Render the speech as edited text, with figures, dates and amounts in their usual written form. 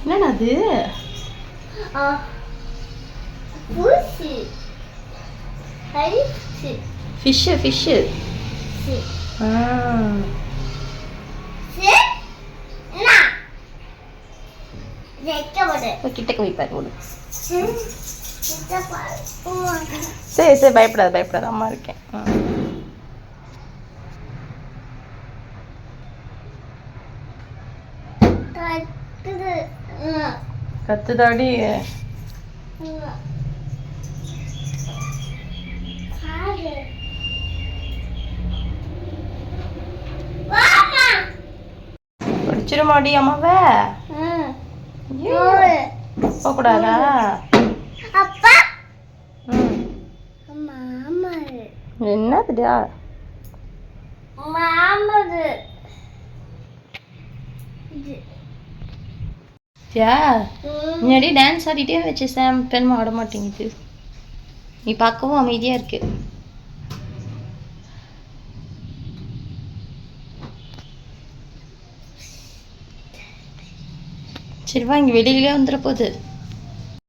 என்னடா அது? Fish fish. கிட்டக்க வைப்பாரு போடு. சரி சரி, பயப்படாத பயப்படாத, அம்மா இருக்கேன். கத்துதாடி. படிச்சிருமாடி அம்மாவை? போகக்கூடாதா? என்னதுடா? முன்னாடி டான்ஸ் ஆடிட்டே வச்சு சாம் பெருமை ஆட மாட்டேங்குது. நீ பார்க்கவும் அமைதியாக இருக்கு. சரி வா, இங்கே வெளியிலே வந்துட போகுது.